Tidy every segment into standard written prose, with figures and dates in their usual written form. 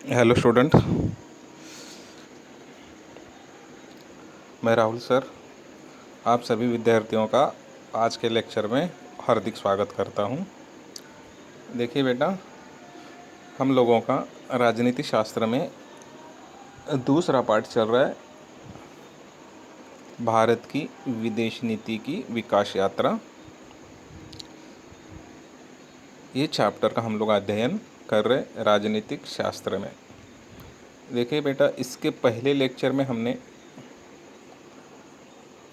Hello student, मैं Rahul sir आप सभी विद्यार्थियों का आज के लेक्चर में हार्दिक स्वागत करता हूं। देखिए बेटा, हम लोगों का राजनीति शास्त्र में दूसरा पार्ट चल रहा है, भारत की विदेश नीति की विकास यात्रा। ये चैप्टर का हम लोग अध्ययन कर रहे राजनीतिक शास्त्र में। देखिए बेटा, इसके पहले लेक्चर में हमने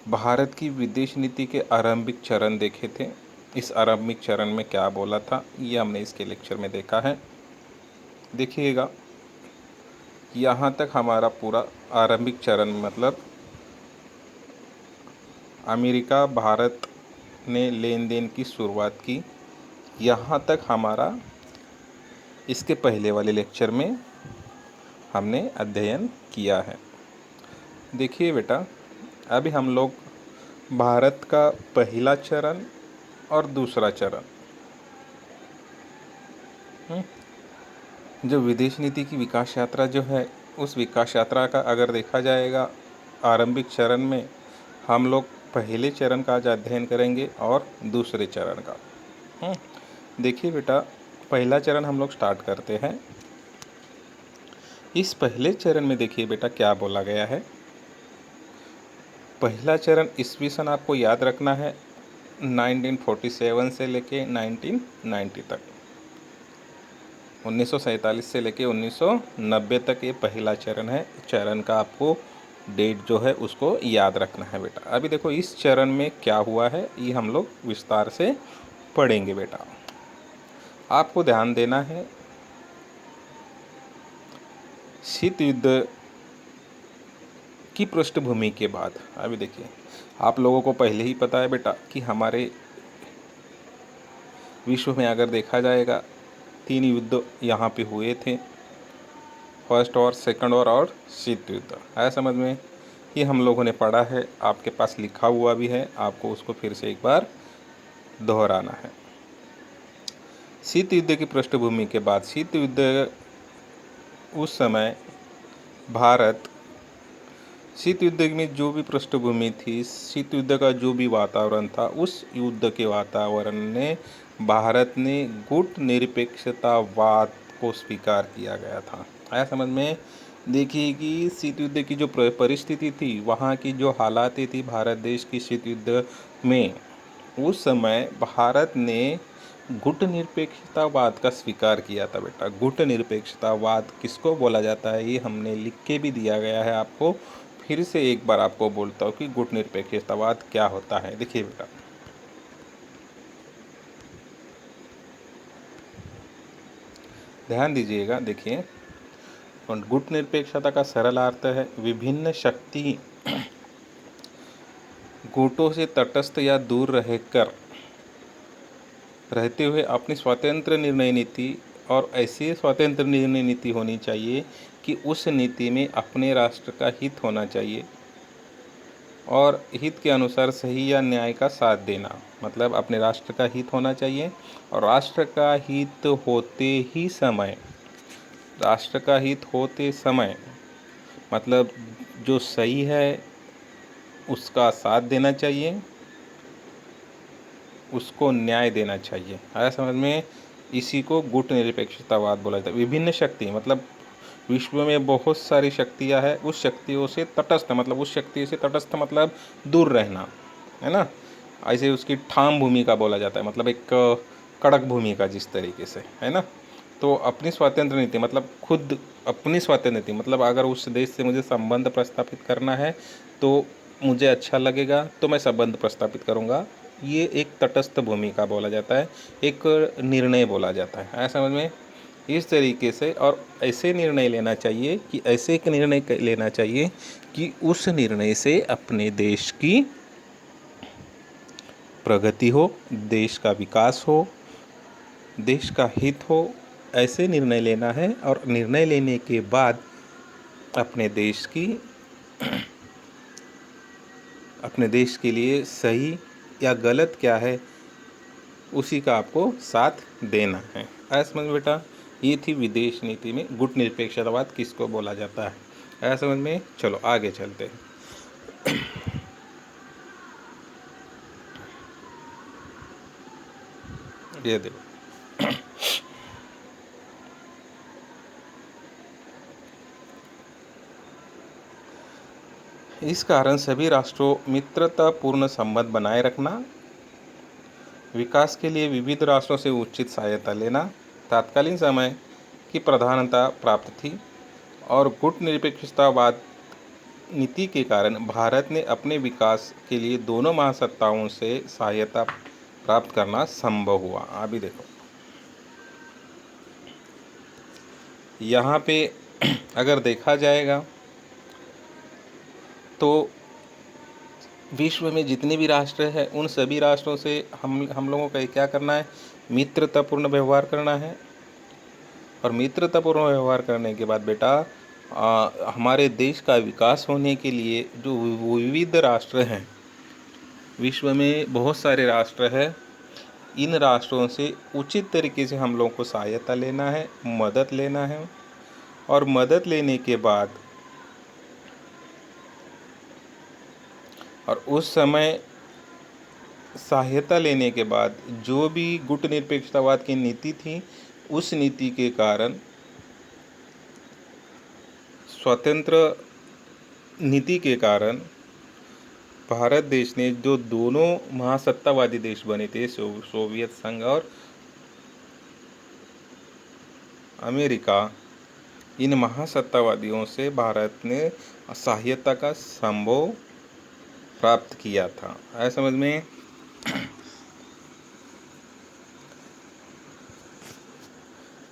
भारत की विदेश नीति के आरंभिक चरण देखे थे। इस आरंभिक चरण में क्या बोला था ये हमने इसके लेक्चर में देखा है। देखिएगा, यहाँ तक हमारा पूरा आरंभिक चरण मतलब अमेरिका भारत ने लेन देन की शुरुआत की, यहाँ तक हमारा इसके पहले वाले लेक्चर में हमने अध्ययन किया है। देखिए बेटा, अभी हम लोग भारत का पहला चरण और दूसरा चरण, जो विदेश नीति की विकास यात्रा जो है, उस विकास यात्रा का अगर देखा जाएगा आरंभिक चरण में हम लोग पहले चरण का आज अध्ययन करेंगे और दूसरे चरण का। देखिए बेटा, पहला चरण हम लोग स्टार्ट करते हैं। इस पहले चरण में देखिए बेटा क्या बोला गया है। पहला चरण ईस्वी सन आपको याद रखना है 1947 से लेके 1990 तक, 1947 से लेके 1990 तक ये पहला चरण है। चरण का आपको डेट जो है उसको याद रखना है बेटा। अभी देखो इस चरण में क्या हुआ है ये हम लोग विस्तार से पढ़ेंगे बेटा। आपको ध्यान देना है, शीत युद्ध की पृष्ठभूमि के बाद, अभी देखिए आप लोगों को पहले ही पता है बेटा कि हमारे विश्व में अगर देखा जाएगा 3 युद्ध यहाँ पे हुए थे, फर्स्ट वॉर, सेकंड वॉर और शीत युद्ध। आया समझ में? ये हम लोगों ने पढ़ा है, आपके पास लिखा हुआ भी है, आपको उसको फिर से एक बार दोहराना है। शीत युद्ध की पृष्ठभूमि के बाद, शीत युद्ध उस समय भारत, शीत युद्ध में जो भी पृष्ठभूमि थी, शीत युद्ध का जो भी वातावरण था, उस युद्ध के वातावरण ने भारत ने गुट निरपेक्षतावाद को स्वीकार किया गया था। आया समझ में? देखिए कि शीत युद्ध की जो परिस्थिति थी, वहाँ की जो हालातें थी भारत देश की शीत युद्ध में, उस समय भारत ने गुट निरपेक्षतावाद का स्वीकार किया था बेटा। गुट निरपेक्षतावाद किसको बोला जाता है ये हमने लिख के भी दिया गया है आपको। फिर से एक बार आपको बोलता हूँ कि गुट निरपेक्षतावाद क्या होता है। देखिए बेटा, ध्यान दीजिएगा। देखिए, गुट निरपेक्षता का सरल अर्थ है विभिन्न शक्ति गुटों से तटस्थ या दूर रहते हुए अपनी स्वतंत्र निर्णय नीति, और ऐसी स्वतंत्र निर्णय नीति होनी चाहिए कि उस नीति में अपने राष्ट्र का हित होना चाहिए और हित के अनुसार सही या न्याय का साथ देना। मतलब अपने राष्ट्र का हित होना चाहिए और राष्ट्र का हित होते समय मतलब जो सही है उसका साथ देना चाहिए, उसको न्याय देना चाहिए। आया समझ में? इसी को गुट निरपेक्षतावाद बोला जाता है। विभिन्न शक्ति मतलब विश्व में बहुत सारी शक्तियां हैं, उस शक्तियों से तटस्थ मतलब उस शक्ति से तटस्थ मतलब दूर रहना, है ना। ऐसे उसकी ठाम भूमिका बोला जाता है, मतलब एक कड़क भूमिका जिस तरीके से, है ना। तो अपनी स्वतंत्र नीति मतलब खुद अपनी स्वतंत्र नीति मतलब अगर उस देश से मुझे संबंध प्रस्थापित करना है तो मुझे अच्छा लगेगा तो मैं संबंध प्रस्थापित करूँगा। ये एक तटस्थ भूमिका बोला जाता है, एक निर्णय बोला जाता है। ऐसा समझ में? इस तरीके से, और ऐसे निर्णय लेना चाहिए कि ऐसे एक निर्णय लेना चाहिए कि उस निर्णय से अपने देश की प्रगति हो, देश का विकास हो, देश का हित हो। ऐसे निर्णय लेना है और निर्णय लेने के बाद अपने देश के लिए सही या गलत क्या है उसी का आपको साथ देना है। ऐसा समझ बेटा। ये थी विदेश नीति में गुट निरपेक्षतावाद किसको बोला जाता है। आया समझ में। चलो आगे चलते हैं। ये देखो, इस कारण सभी राष्ट्रों मित्रतापूर्ण संबंध बनाए रखना, विकास के लिए विविध राष्ट्रों से उचित सहायता लेना, तात्कालीन समय की प्रधानता प्राप्त थी और गुट निरपेक्षतावाद नीति के कारण भारत ने अपने विकास के लिए दोनों महासत्ताओं से सहायता प्राप्त करना संभव हुआ। अभी देखो यहाँ पे अगर देखा जाएगा तो विश्व में जितने भी राष्ट्र हैं उन सभी राष्ट्रों से हम लोगों का क्या करना है, मित्रतापूर्ण व्यवहार करना है। और मित्रतापूर्ण व्यवहार करने के बाद बेटा हमारे देश का विकास होने के लिए जो विविध राष्ट्र हैं, विश्व में बहुत सारे राष्ट्र हैं, इन राष्ट्रों से उचित तरीके से हम लोगों को सहायता लेना है, मदद लेना है। और मदद लेने के बाद और उस समय सहायता लेने के बाद जो भी गुट निरपेक्षतावाद की नीति थी, उस नीति के कारण स्वतंत्र नीति के कारण भारत देश ने जो दोनों महासत्तावादी देश बने थे, सोवियत संघ और अमेरिका, इन महासत्तावादियों से भारत ने सहायता का संभव प्राप्त किया था। आया समझ में।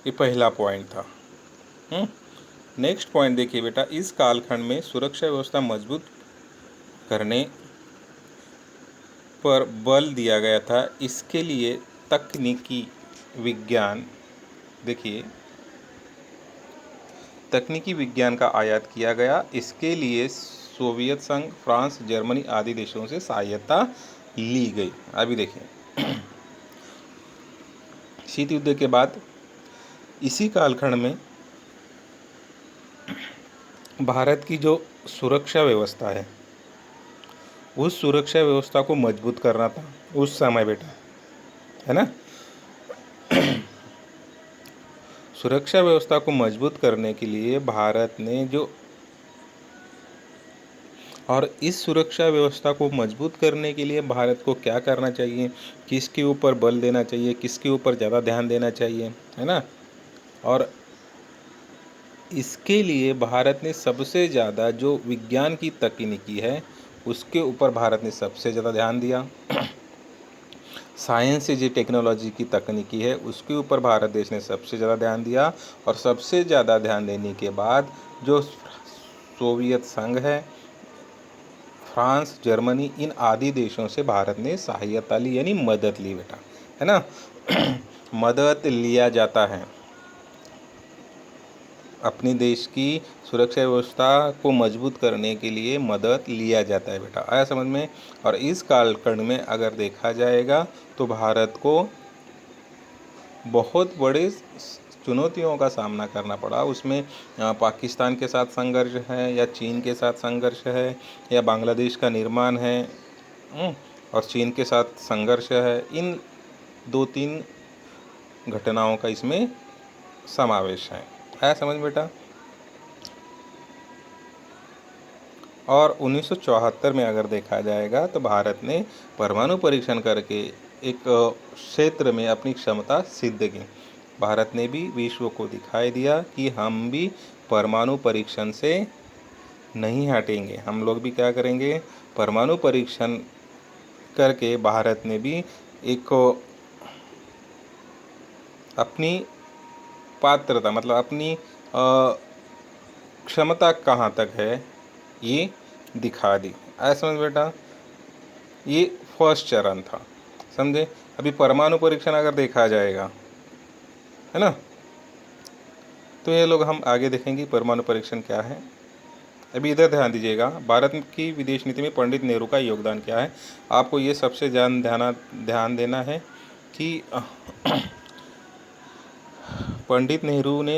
ये पहला पॉइंट था। नेक्स्ट पॉइंट देखिए बेटा, इस कालखंड में सुरक्षा व्यवस्था मजबूत करने पर बल दिया गया था। इसके लिए तकनीकी विज्ञान, देखिए तकनीकी विज्ञान का आयात किया गया। इसके लिए सोवियत संघ, फ्रांस, जर्मनी आदि देशों से सहायता ली गई। अभी देखिए शीत युद्ध के बाद इसी कालखंड में भारत की जो सुरक्षा व्यवस्था है, उस सुरक्षा व्यवस्था को मजबूत करना था उस समय बेटा, है ना। सुरक्षा व्यवस्था को मजबूत करने के लिए भारत ने जो, और इस सुरक्षा व्यवस्था को मजबूत करने के लिए भारत को क्या करना चाहिए, किसके ऊपर बल देना चाहिए, किसके ऊपर ज़्यादा ध्यान देना चाहिए, है ना। और इसके लिए भारत ने सबसे ज़्यादा जो विज्ञान की तकनीकी है उसके ऊपर भारत ने सबसे ज़्यादा ध्यान दिया। साइंस से जो टेक्नोलॉजी की तकनीकी है उसके ऊपर भारत देश ने सबसे ज़्यादा ध्यान दिया। और सबसे ज़्यादा ध्यान देने के बाद जो सोवियत संघ है, फ्रांस, जर्मनी, इन आदि देशों से भारत ने सहायता ली, यानी मदद ली बेटा, है ना। मदद लिया जाता है, अपनी देश की सुरक्षा व्यवस्था को मजबूत करने के लिए मदद लिया जाता है बेटा। आया समझ में। और इस कालखंड में अगर देखा जाएगा तो भारत को बहुत बड़े चुनौतियों का सामना करना पड़ा। उसमें पाकिस्तान के साथ संघर्ष है, या चीन के साथ संघर्ष है, या बांग्लादेश का निर्माण है, और चीन के साथ संघर्ष है। इन 2-3 घटनाओं का इसमें समावेश है। आया समझ बेटा। और 1974 में अगर देखा जाएगा तो भारत ने परमाणु परीक्षण करके एक क्षेत्र में अपनी क्षमता सिद्ध की। भारत ने भी विश्व को दिखाई दिया कि हम भी परमाणु परीक्षण से नहीं हटेंगे, हम लोग भी क्या करेंगे, परमाणु परीक्षण करके भारत ने भी एक अपनी पात्रता, मतलब अपनी क्षमता कहाँ तक है ये दिखा दी। ऐसा समझ बेटा, ये फर्स्ट चरण था, समझे। अभी परमाणु परीक्षण अगर देखा जाएगा, है ना, तो ये लोग हम आगे देखेंगे परमाणु परीक्षण क्या है। अभी इधर ध्यान दीजिएगा, भारत की विदेश नीति में पंडित नेहरू का योगदान क्या है। आपको ये सबसे ध्यान देना है कि पंडित नेहरू ने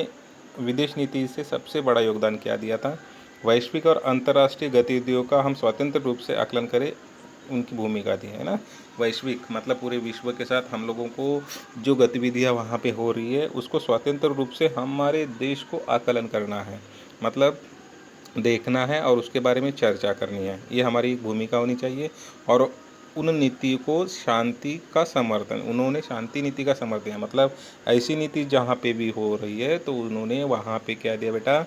विदेश नीति से सबसे बड़ा योगदान क्या दिया था? वैश्विक और अंतर्राष्ट्रीय गतिविधियों का हम स्वतंत्र रूप से आकलन करें, उनकी भूमिका थी, है ना। वैश्विक मतलब पूरे विश्व के साथ हम लोगों को जो गतिविधियां वहाँ पे हो रही है उसको स्वतंत्र रूप से हमारे देश को आकलन करना है, मतलब देखना है और उसके बारे में चर्चा करनी है, ये हमारी भूमिका होनी चाहिए। और उन नीति को शांति का समर्थन, उन्होंने शांति नीति का समर्थन दिया, मतलब ऐसी नीति जहाँ पे भी हो रही है तो उन्होंने वहाँ पे क्या दिया बेटा,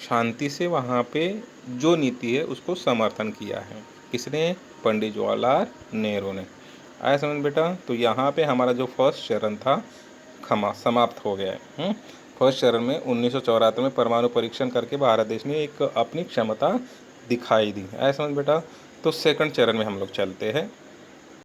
शांति से वहाँ पे जो नीति है उसको समर्थन किया है। किसने? पंडित जवाहरलाल नेहरू ने। आया समझ बेटा? तो यहाँ पे हमारा जो फर्स्ट चरण था समाप्त हो गया है। फर्स्ट चरण में 1974 में परमाणु परीक्षण करके भारत देश ने एक अपनी क्षमता दिखाई दी। आया समझ बेटा? तो सेकंड चरण में हम लोग चलते हैं।